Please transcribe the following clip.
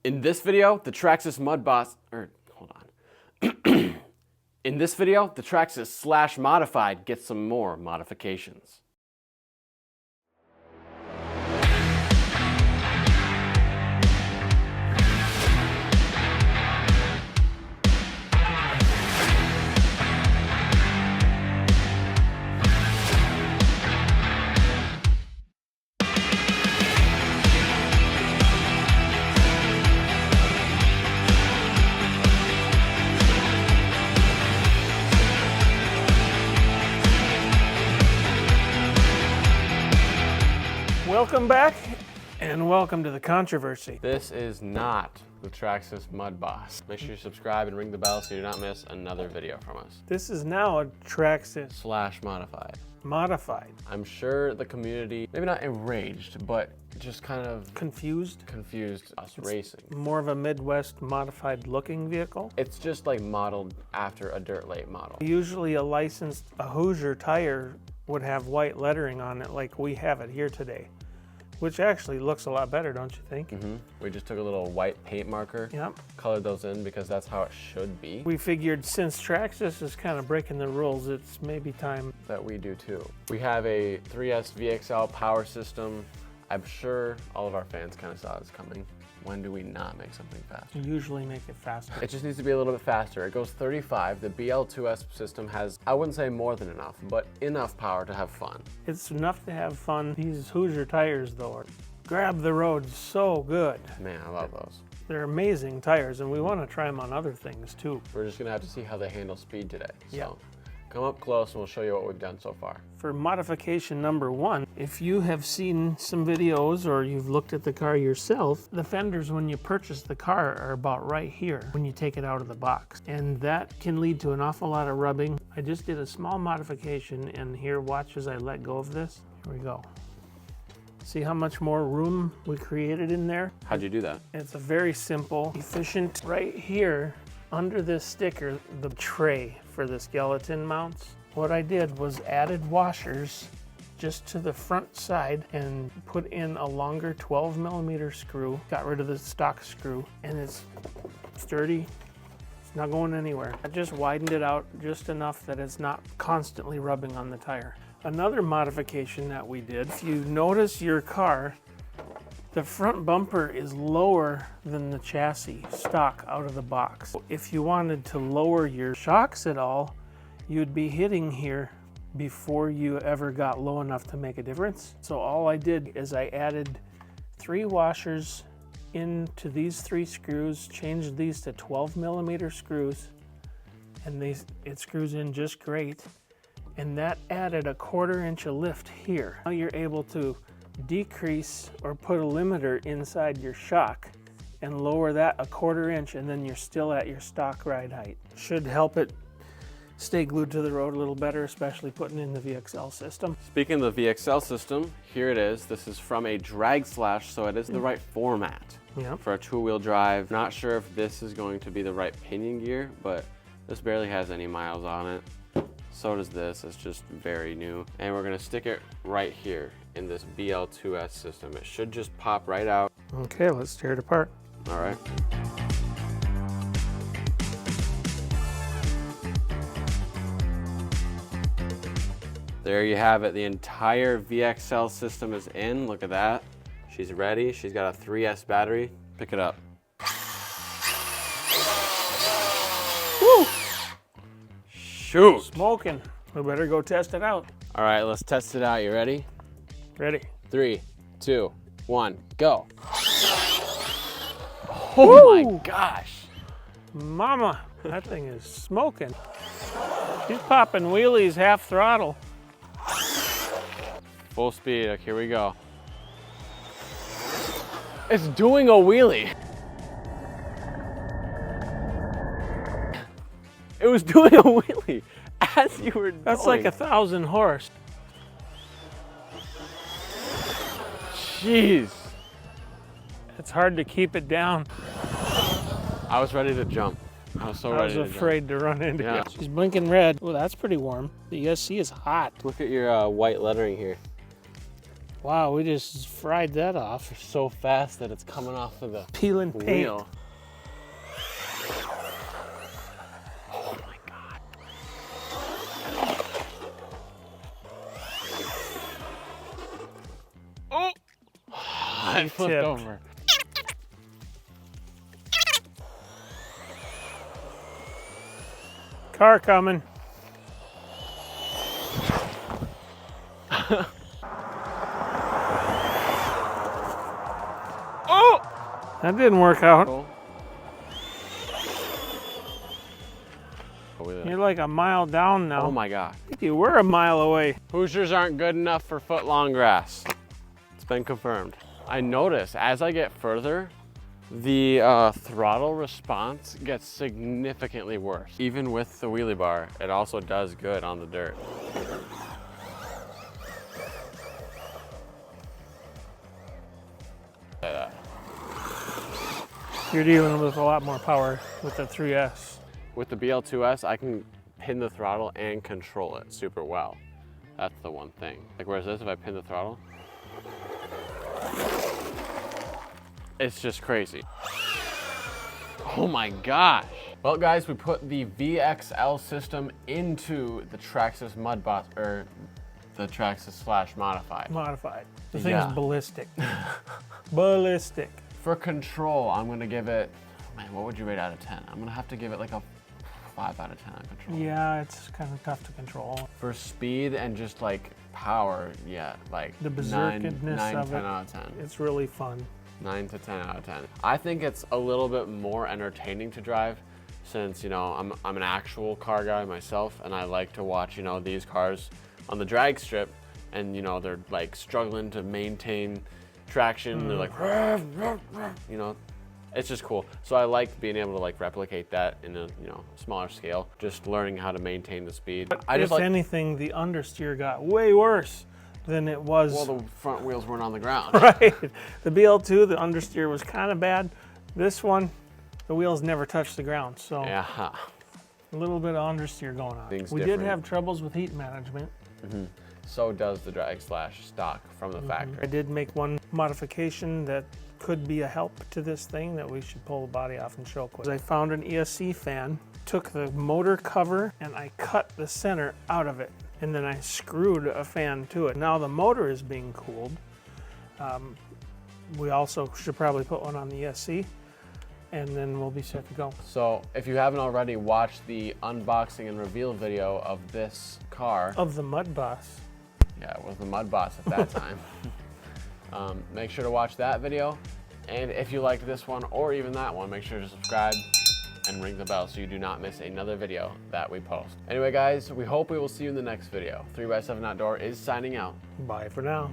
In this video, the Traxxas In this video, the Traxxas Modified gets some more modifications. Welcome back, and welcome to the controversy. This is not the Traxxas Mud Boss. Make sure you subscribe and ring the bell so you do not miss another video from us. This is now a Traxxas Modified. Modified. I'm sure the community, maybe not enraged, but just kind of Confused? us racing. More of a Midwest modified looking vehicle. It's just like modeled after a dirt late model. Usually a Hoosier tire would have white lettering on it like we have it here today, which actually looks a lot better, don't you think? We just took a little white paint marker, colored those in because that's how it should be. We figured since Traxxas is kind of breaking the rules, it's maybe time that we do too. We have a 3S VXL power system. I'm sure all of our fans kind of saw this coming. When do we not make something faster? usually make it faster. It just needs to be a little bit faster. It goes 35. The BL2S system has, I wouldn't say more than enough, but enough power to have fun. It's enough to have fun. These Hoosier tires though, grab the road so good. Man, I love those. They're amazing tires, and we want to try them on other things too. We're just gonna have to see how they handle speed today. Yeah. So come up close and we'll show you what we've done so far. For modification number one, if you have seen some videos or you've looked at the car yourself, the fenders when you purchase the car are about right here when you take it out of the box. And that can lead to an awful lot of rubbing. I just did a small modification, and here, watch as I let go of this. Here we go. See how much more room we created in there? How'd you do that? It's a very simple, efficient, right here under this sticker, the tray for the skeleton mounts. What I did was added washers just to the front side and put in a longer 12mm screw, got rid of the stock screw, and it's sturdy. It's not going anywhere. I just widened it out just enough that it's not constantly rubbing on the tire. Another modification that we did, if you notice your car, the front bumper is lower than the chassis stock out of the box. If you wanted to lower your shocks at all, you'd be hitting here before you ever got low enough to make a difference. So all I did is I added 3 washers into these 3 screws, changed these to 12mm screws, and it screws in just great. And that added a 1/4 inch of lift here. Now you're able to decrease or put a limiter inside your shock and lower that a 1/4 inch, and then you're still at your stock ride height. Should help it stay glued to the road a little better, especially putting in the VXL system. Speaking of the VXL system, here it is. This is from a drag slash, so it is the right format for a 2-wheel drive. Not sure if this is going to be the right pinion gear, but this barely has any miles on it. So does this. It's just very new. And we're gonna stick it right here in this BL2S system. It should just pop right out. Okay, let's tear it apart. All right. There you have it. The entire VXL system is in. Look at that. She's ready. She's got a 3S battery. Pick it up. Woo! Shoot. Smoking. We better go test it out. All right, let's test it out. You ready? Ready. 3, 2, 1, go. Oh Woo! my gosh. Mama, that thing is smoking. She's popping wheelies half throttle. Full speed. Okay, here we go. It's doing a wheelie. It was doing a wheelie as you were going. That's like 1,000 horse. Jeez. It's hard to keep it down. I was ready to jump. I was so ready to jump. I was afraid to run into Yeah. it. She's blinking red. Oh, that's pretty warm. The ESC is hot. Look at your white lettering here. Wow, we just fried that off. So fast that it's coming off of the Peeling paint. wheel. Oh my God. Oh! I flipped tipped. over. Car coming. Oh! That didn't work out. Cool. You're like a mile down now. Oh my God. You were a mile away. Hoosiers aren't good enough for foot-long grass. It's been confirmed. I notice as I get further, the throttle response gets significantly worse. Even with the wheelie bar, it also does good on the dirt. You're dealing with a lot more power with the 3S. With the BL2S, I can pin the throttle and control it super well. That's the one thing. Like, whereas this, if I pin the throttle, it's just crazy. Oh my gosh. Well guys, we put the VXL system into the Traxxas or the Traxxas Modified. Modified. The Yeah. thing's ballistic. Ballistic. For control, I'm gonna give it, man, what would you rate out of 10? I'm gonna have to give it like a 5 out of 10 on control. Yeah, it's kind of tough to control. For speed and just like power, yeah, like The 9, berserkedness of 10 it. out of 10. It's really fun. 9 to 10 out of 10. I think it's a little bit more entertaining to drive since, you know, I'm an actual car guy myself and I like to watch, you know, these cars on the drag strip and, you know, they're like struggling to maintain traction. They're like, you know, it's just cool. So I like being able to like replicate that in a, you know, smaller scale, just learning how to maintain the speed. But I just if like, anything, the understeer got way worse than it was. well, the front wheels weren't on the ground. Right. The BL2, the understeer was kind of bad. This one, the wheels never touched the ground. So Yeah. a little bit of understeer going on. Things We different. did have troubles with heat management. So does the drag slash stock from the factory. I did make one modification that could be a help to this thing that we should pull the body off and show quick. I found an ESC fan, took the motor cover, and I cut the center out of it. And then I screwed a fan to it. Now the motor is being cooled. We also should probably put one on the ESC, and then we'll be set to go. So if you haven't already watched the unboxing and reveal video of this car, Of the Mud Boss. yeah, it was the Mud Boss at that time. Make sure to watch that video. And if you liked this one or even that one, make sure to subscribe and ring the bell so you do not miss another video that we post. Anyway guys, we hope we will see you in the next video. 3x7 Outdoor is signing out. Bye for now.